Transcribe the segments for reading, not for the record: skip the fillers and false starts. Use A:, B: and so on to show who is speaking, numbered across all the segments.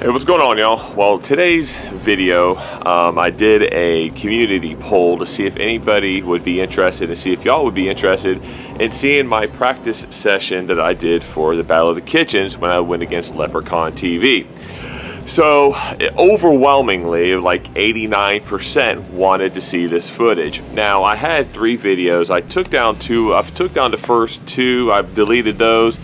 A: Hey, what's going on, y'all? Well, today's video, I did a community poll to see if anybody would be interested and see if y'all would be interested in seeing my practice session that I did for the Battle of the Kitchens when I went against Leprechaun TV. So overwhelmingly, like 89% wanted to see this footage. Now, I had 3 videos. I took down 2. I took down the first 2. I've deleted those.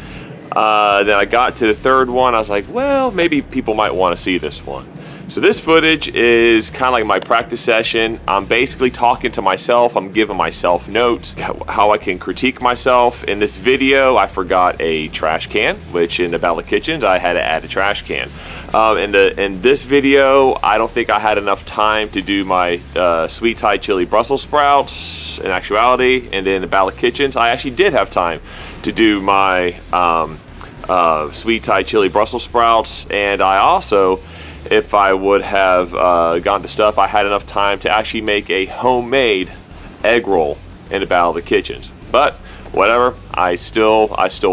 A: Then I got to the 3rd one. I was like, well, maybe people might want to see this one. So this footage is kind of like my practice session. I'm basically talking to myself. I'm giving myself notes, how I can critique myself. In this video, I forgot a trash can, which in the Battle of Kitchens, I had to add a trash can. In this video, I don't think I had enough time to do my sweet Thai chili Brussels sprouts in actuality. And in the Battle of Kitchens, I actually did have time to do my sweet Thai chili Brussels sprouts. And I also, if I would have gotten the stuff, I had enough time to actually make a homemade egg roll in the Battle of the Kitchens. But whatever, I still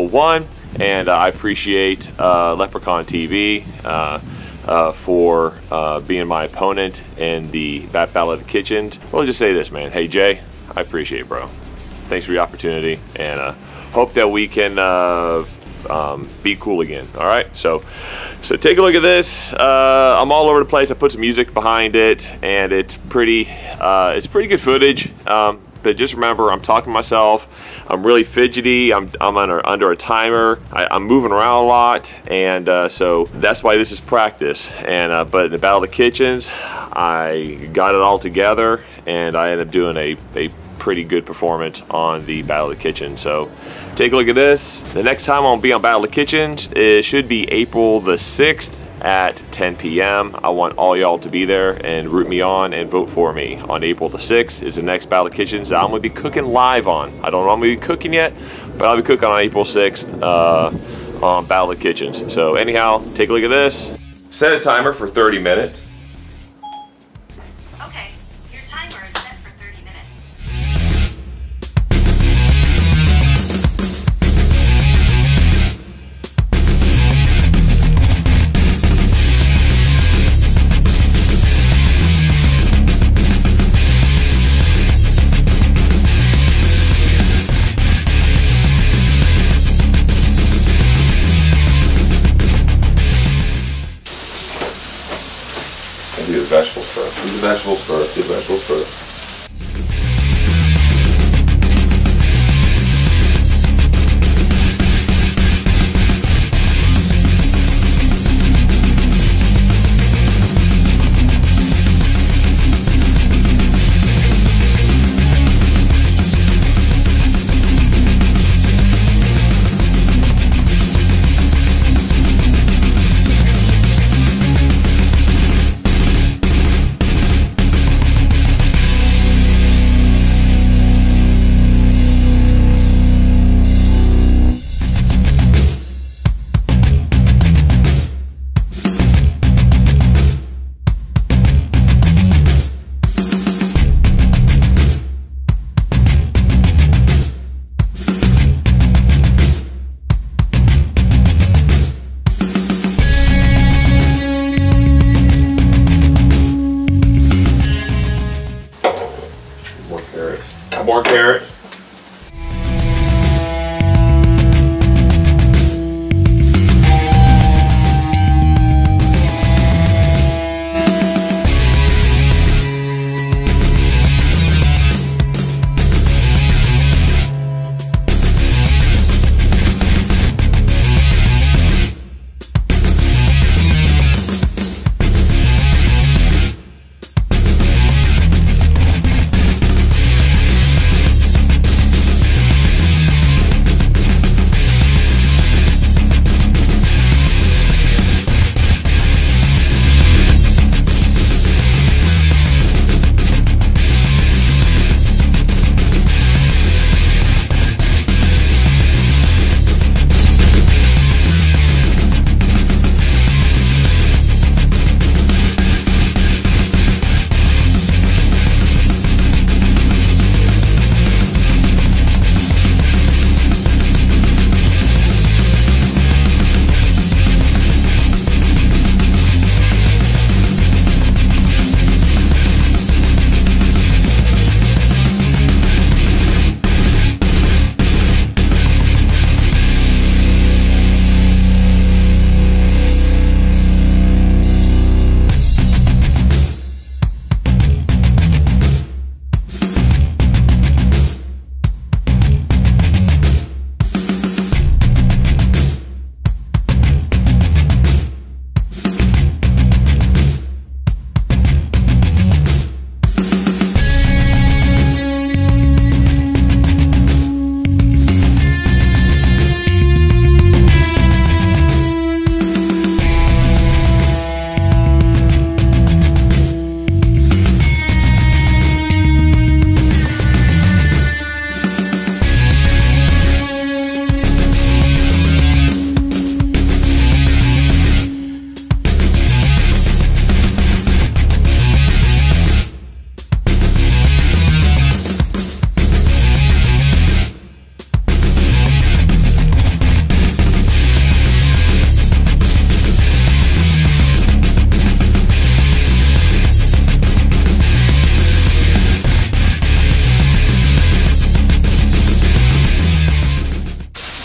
A: won, and I appreciate Leprechaun TV for being my opponent in the Battle of the Kitchens. We'll just say this, man. Hey Jay, I appreciate it, bro. Thanks for the opportunity, and hope that we can be cool again. All right, so take a look at this. I'm all over the place. I put some music behind it, and it's pretty good footage. But just remember, I'm talking to myself. I'm really fidgety. I'm under a timer. I'm moving around a lot, and so that's why this is practice. And but in the Battle of the Kitchens, I got it all together, and I ended up doing a pretty good performance on the Battle of the Kitchen. So take a look at this. The next time I'll be on Battle of the Kitchens, it should be April the 6th at 10 p.m. I want all y'all to be there and root me on and vote for me. On April the 6th is the next Battle of the Kitchens that I'm going to be cooking live on. I don't know what I'm going to be cooking yet, but I'll be cooking on April 6th on Battle of the Kitchens. So anyhow, take a look at this. Set a timer for 30 minutes. Do the vegetables first. Do the vegetables first. Do the vegetables first. More carrots.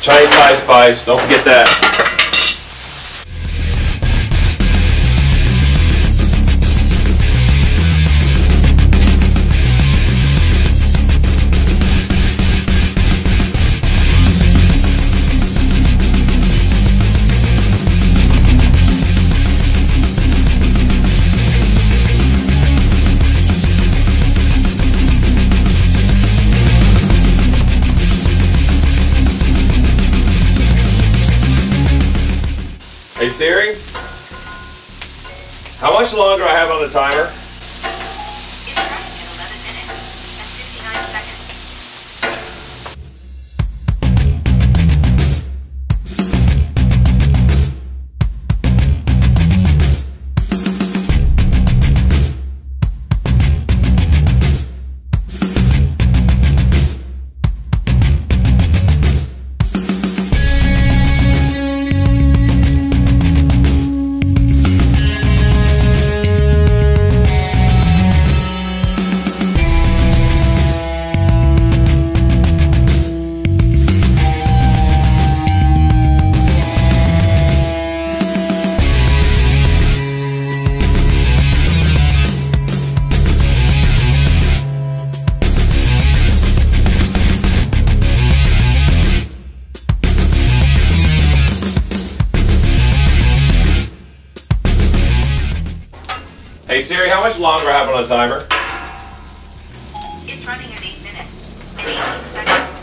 A: Chinese Thai spice, don't forget that. Hey Siri, how much longer do I have on the timer?
B: It's running at 11 minutes and 59 seconds.
A: Hey Siri, how much longer do I have on the timer?
B: It's running at 8 minutes and 18 seconds.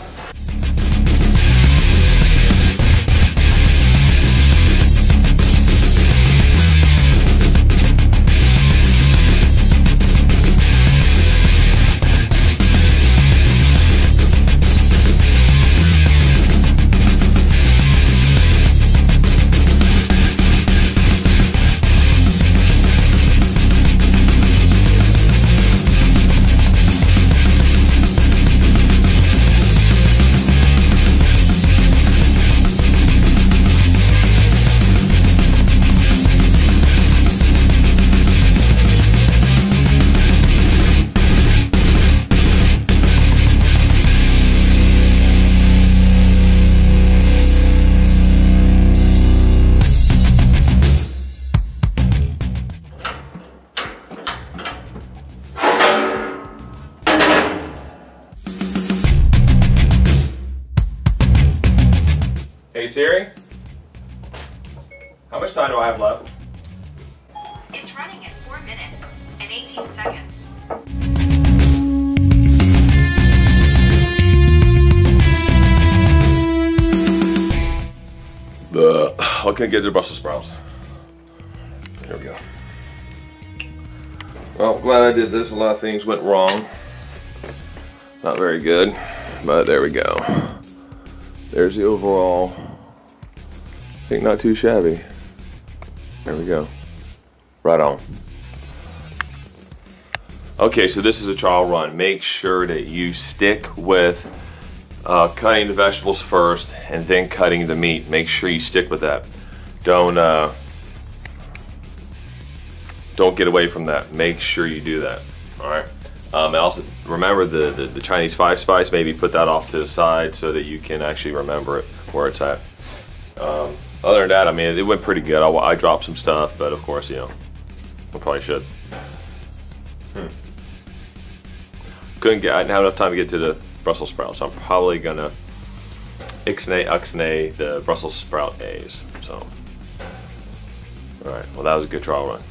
A: Hey Siri, how much time do I have left?
B: It's running at 4 minutes and 18 seconds.
A: Okay, get to the Brussels sprouts. Here we go. Well, glad I did this. A lot of things went wrong. Not very good, but there we go. There's the overall. I think not too shabby. There we go. Right on. Okay, so this is a trial run. Make sure that you stick with cutting the vegetables first and then cutting the meat. Make sure you stick with that. Don't get away from that. Make sure you do that. All right. And also remember the Chinese 5 spice. Maybe put that off to the side so that you can actually remember it where it's at. Other than that, I mean, it went pretty good. I dropped some stuff, but of course, you know, I probably should. I didn't have enough time to get to the Brussels sprouts, so I'm probably gonna ixnay the Brussels sprout A's. So, all right. Well, that was a good trial run.